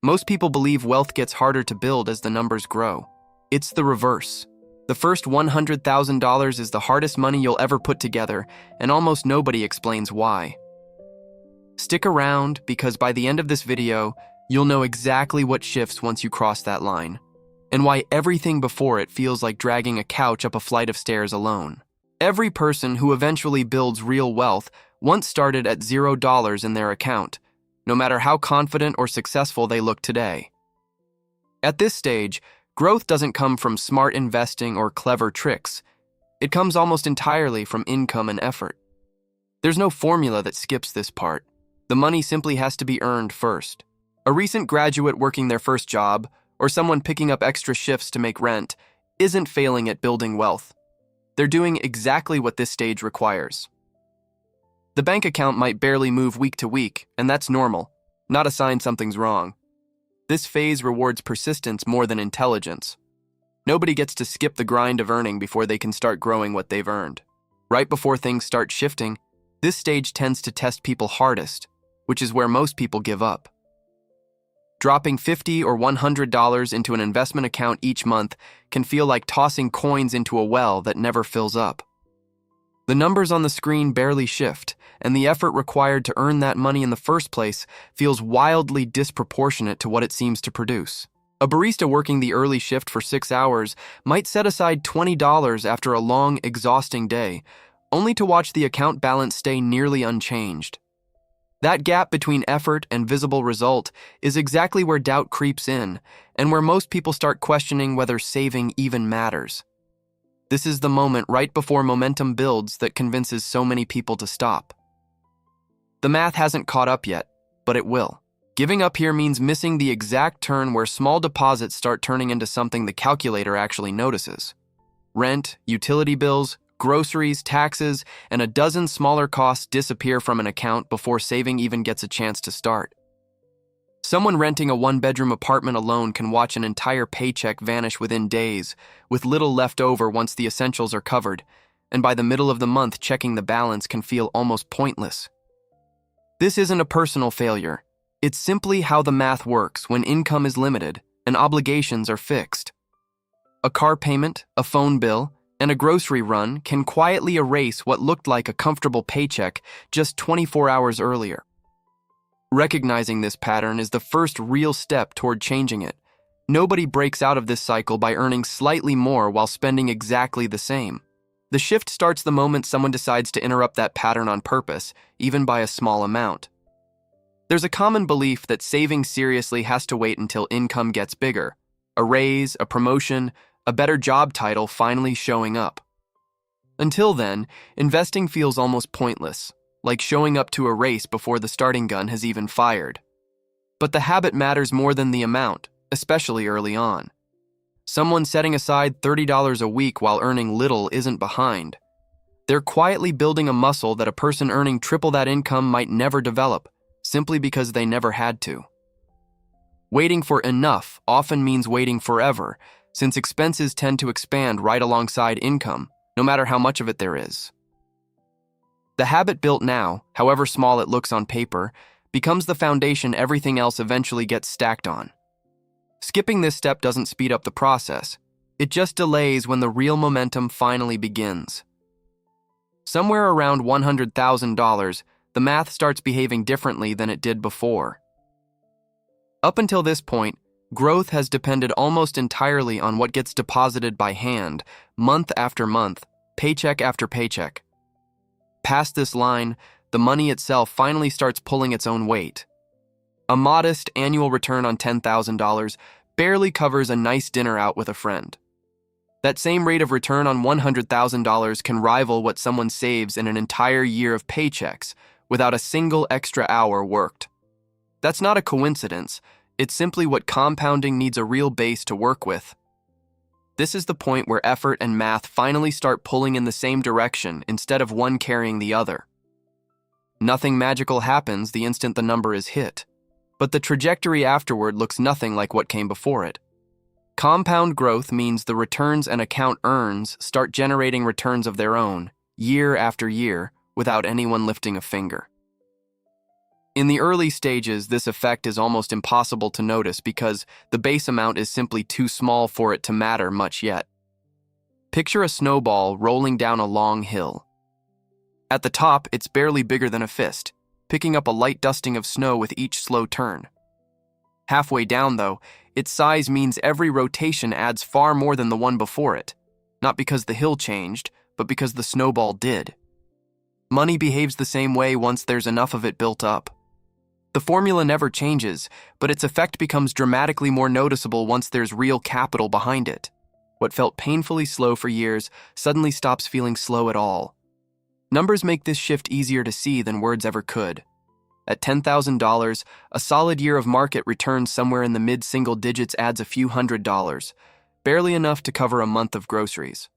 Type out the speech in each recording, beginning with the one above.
Most people believe wealth gets harder to build as the numbers grow. It's the reverse. The first $100,000 is the hardest money you'll ever put together, and almost nobody explains why. Stick around, because by the end of this video, you'll know exactly what shifts once you cross that line, and why everything before it feels like dragging a couch up a flight of stairs alone. Every person who eventually builds real wealth once started at $0 in their account, no matter how confident or successful they look today. At this stage, growth doesn't come from smart investing or clever tricks. It comes almost entirely from income and effort. There's no formula that skips this part. The money simply has to be earned first. A recent graduate working their first job, or someone picking up extra shifts to make rent, isn't failing at building wealth. They're doing exactly what this stage requires. The bank account might barely move week to week, and that's normal, not a sign something's wrong. This phase rewards persistence more than intelligence. Nobody gets to skip the grind of earning before they can start growing what they've earned. Right before things start shifting, this stage tends to test people hardest, which is where most people give up. Dropping $50 or $100 into an investment account each month can feel like tossing coins into a well that never fills up. The numbers on the screen barely shift, and the effort required to earn that money in the first place feels wildly disproportionate to what it seems to produce. A barista working the early shift for 6 hours might set aside $20 after a long, exhausting day, only to watch the account balance stay nearly unchanged. That gap between effort and visible result is exactly where doubt creeps in, and where most people start questioning whether saving even matters. This is the moment right before momentum builds that convinces so many people to stop. The math hasn't caught up yet, but it will. Giving up here means missing the exact turn where small deposits start turning into something the calculator actually notices. Rent, utility bills, groceries, taxes, and a dozen smaller costs disappear from an account before saving even gets a chance to start. Someone renting a one-bedroom apartment alone can watch an entire paycheck vanish within days, with little left over once the essentials are covered, and by the middle of the month checking the balance can feel almost pointless. This isn't a personal failure. It's simply how the math works when income is limited and obligations are fixed. A car payment, a phone bill, and a grocery run can quietly erase what looked like a comfortable paycheck just 24 hours earlier. Recognizing this pattern is the first real step toward changing it. Nobody breaks out of this cycle by earning slightly more while spending exactly the same. The shift starts the moment someone decides to interrupt that pattern on purpose, even by a small amount. There's a common belief that saving seriously has to wait until income gets bigger. A raise, a promotion, a better job title finally showing up. Until then, investing feels almost pointless, like showing up to a race before the starting gun has even fired. But the habit matters more than the amount, especially early on. Someone setting aside $30 a week while earning little isn't behind. They're quietly building a muscle that a person earning triple that income might never develop, simply because they never had to. Waiting for enough often means waiting forever, since expenses tend to expand right alongside income, no matter how much of it there is. The habit built now, however small it looks on paper, becomes the foundation everything else eventually gets stacked on. Skipping this step doesn't speed up the process. It just delays when the real momentum finally begins. Somewhere around $100,000, the math starts behaving differently than it did before. Up until this point, growth has depended almost entirely on what gets deposited by hand, month after month, paycheck after paycheck. Past this line, the money itself finally starts pulling its own weight. A modest annual return on $10,000 barely covers a nice dinner out with a friend. That same rate of return on $100,000 can rival what someone saves in an entire year of paychecks without a single extra hour worked. That's not a coincidence. It's simply what compounding needs a real base to work with. This is the point where effort and math finally start pulling in the same direction instead of one carrying the other. Nothing magical happens the instant the number is hit, but the trajectory afterward looks nothing like what came before it. Compound growth means the returns an account earns start generating returns of their own, year after year, without anyone lifting a finger. In the early stages, this effect is almost impossible to notice because the base amount is simply too small for it to matter much yet. Picture a snowball rolling down a long hill. At the top, it's barely bigger than a fist, picking up a light dusting of snow with each slow turn. Halfway down, though, its size means every rotation adds far more than the one before it, not because the hill changed, but because the snowball did. Money behaves the same way once there's enough of it built up. The formula never changes, but its effect becomes dramatically more noticeable once there's real capital behind it. What felt painfully slow for years suddenly stops feeling slow at all. Numbers make this shift easier to see than words ever could. At $10,000, a solid year of market returns somewhere in the mid-single digits adds a few $100s, barely enough to cover a month of groceries.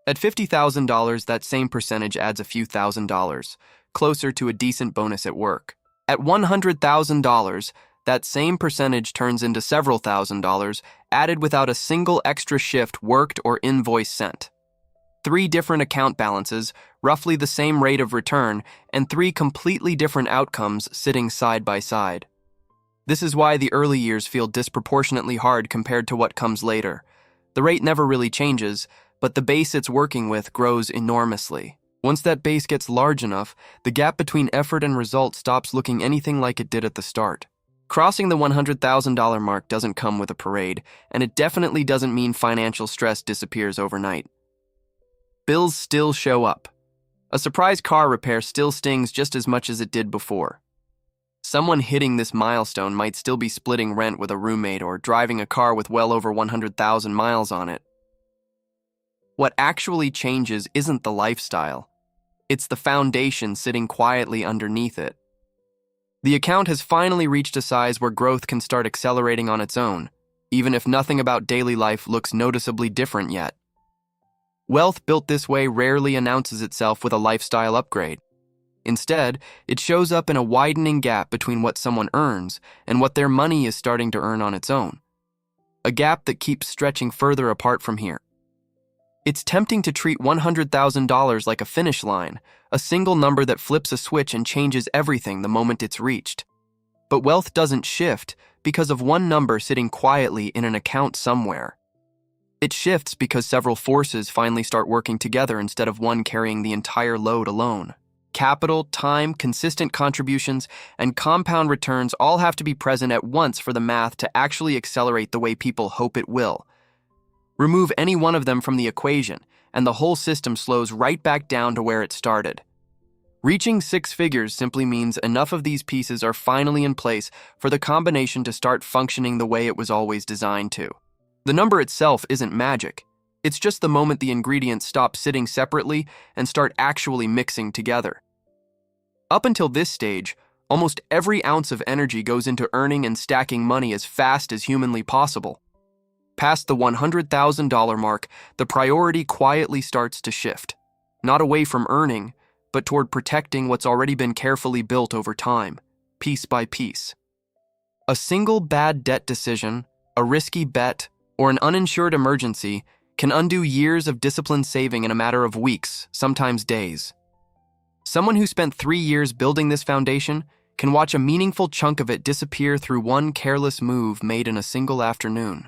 At $50,000, that same percentage adds a few $1,000s, closer to a decent bonus at work. At $100,000, that same percentage turns into several $1,000s, added without a single extra shift worked or invoice sent. 3 different account balances, roughly the same rate of return, and 3 completely different outcomes sitting side by side. This is why the early years feel disproportionately hard compared to what comes later. The rate never really changes, but the base it's working with grows enormously. Once that base gets large enough, the gap between effort and result stops looking anything like it did at the start. Crossing the $100,000 mark doesn't come with a parade, and it definitely doesn't mean financial stress disappears overnight. Bills still show up. A surprise car repair still stings just as much as it did before. Someone hitting this milestone might still be splitting rent with a roommate or driving a car with well over 100,000 miles on it. What actually changes isn't the lifestyle. It's the foundation sitting quietly underneath it. The account has finally reached a size where growth can start accelerating on its own, even if nothing about daily life looks noticeably different yet. Wealth built this way rarely announces itself with a lifestyle upgrade. Instead, it shows up in a widening gap between what someone earns and what their money is starting to earn on its own. A gap that keeps stretching further apart from here. It's tempting to treat $100,000 like a finish line, a single number that flips a switch and changes everything the moment it's reached. But wealth doesn't shift because of one number sitting quietly in an account somewhere. It shifts because several forces finally start working together instead of one carrying the entire load alone. Capital, time, consistent contributions, and compound returns all have to be present at once for the math to actually accelerate the way people hope it will. Remove any one of them from the equation, and the whole system slows right back down to where it started. Reaching 6 figures simply means enough of these pieces are finally in place for the combination to start functioning the way it was always designed to. The number itself isn't magic. It's just the moment the ingredients stop sitting separately and start actually mixing together. Up until this stage, almost every ounce of energy goes into earning and stacking money as fast as humanly possible. Past the $100,000 mark, the priority quietly starts to shift, not away from earning, but toward protecting what's already been carefully built over time, piece by piece. A single bad debt decision, a risky bet, or an uninsured emergency can undo years of disciplined saving in a matter of weeks, sometimes days. Someone who spent 3 years building this foundation can watch a meaningful chunk of it disappear through one careless move made in a single afternoon.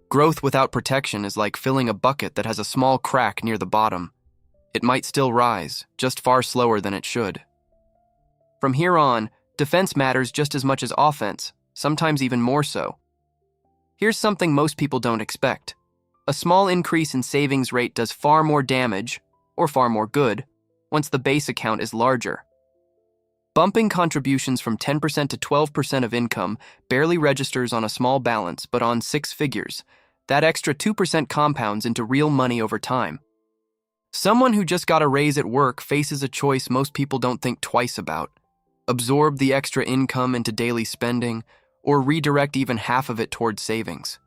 Growth without protection is like filling a bucket that has a small crack near the bottom. It might still rise, just far slower than it should. From here on, defense matters just as much as offense, sometimes even more so. Here's something most people don't expect. A small increase in savings rate does far more damage, or far more good, once the base account is larger. Bumping contributions from 10% to 12% of income barely registers on a small balance, but on 6 figures. That extra 2% compounds into real money over time. Someone who just got a raise at work faces a choice most people don't think twice about. Absorb the extra income into daily spending, or redirect even half of it towards savings.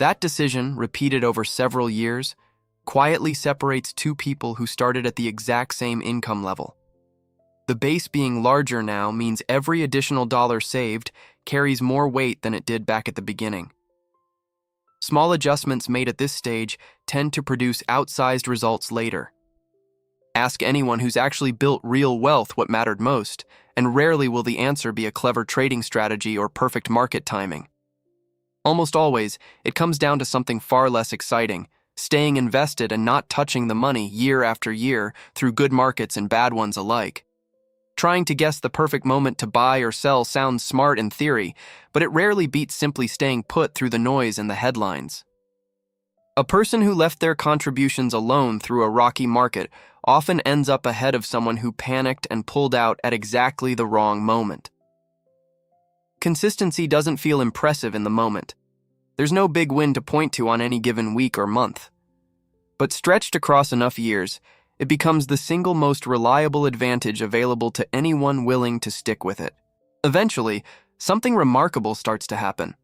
That decision, repeated over several years, quietly separates 2 people who started at the exact same income level. The base being larger now means every additional dollar saved carries more weight than it did back at the beginning. Small adjustments made at this stage tend to produce outsized results later. Ask anyone who's actually built real wealth what mattered most, and rarely will the answer be a clever trading strategy or perfect market timing. Almost always, it comes down to something far less exciting: staying invested and not touching the money year after year through good markets and bad ones alike. Trying to guess the perfect moment to buy or sell sounds smart in theory, but it rarely beats simply staying put through the noise and the headlines. A person who left their contributions alone through a rocky market often ends up ahead of someone who panicked and pulled out at exactly the wrong moment. Consistency doesn't feel impressive in the moment. There's no big win to point to on any given week or month. But stretched across enough years, it becomes the single most reliable advantage available to anyone willing to stick with it. Eventually, something remarkable starts to happen.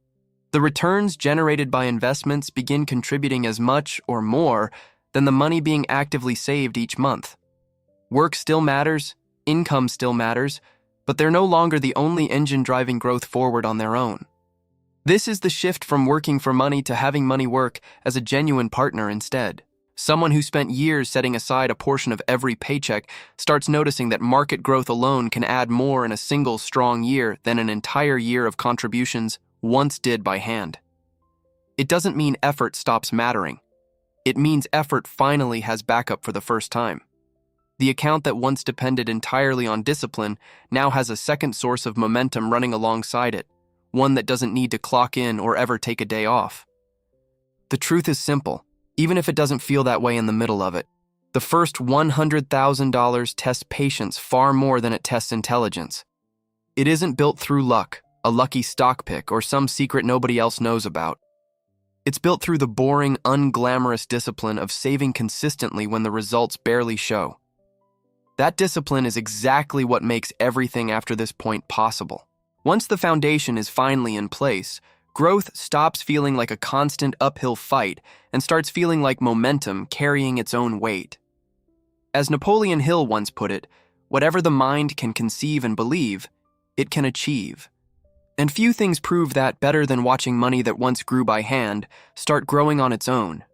The returns generated by investments begin contributing as much or more than the money being actively saved each month. Work still matters, income still matters, but they're no longer the only engine driving growth forward on their own. This is the shift from working for money to having money work as a genuine partner instead. Someone who spent years setting aside a portion of every paycheck starts noticing that market growth alone can add more in a single strong year than an entire year of contributions once did by hand. It doesn't mean effort stops mattering. It means effort finally has backup for the first time. The account that once depended entirely on discipline now has a second source of momentum running alongside it, one that doesn't need to clock in or ever take a day off. The truth is simple, even if it doesn't feel that way in the middle of it. The first $100,000 tests patience far more than it tests intelligence. It isn't built through luck, a lucky stock pick, or some secret nobody else knows about. It's built through the boring, unglamorous discipline of saving consistently when the results barely show. That discipline is exactly what makes everything after this point possible. Once the foundation is finally in place, growth stops feeling like a constant uphill fight and starts feeling like momentum carrying its own weight. As Napoleon Hill once put it, whatever the mind can conceive and believe, it can achieve. And few things prove that better than watching money that once grew by hand start growing on its own.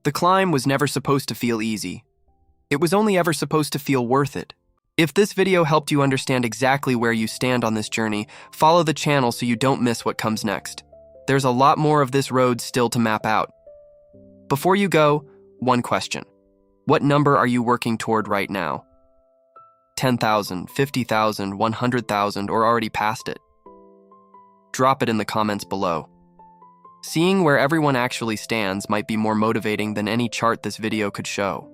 The climb was never supposed to feel easy. It was only ever supposed to feel worth it. If this video helped you understand exactly where you stand on this journey, follow the channel so you don't miss what comes next. There's a lot more of this road still to map out. Before you go, one question. What number are you working toward right now? 10,000, 50,000, 100,000, or already past it? Drop it in the comments below. Seeing where everyone actually stands might be more motivating than any chart this video could show.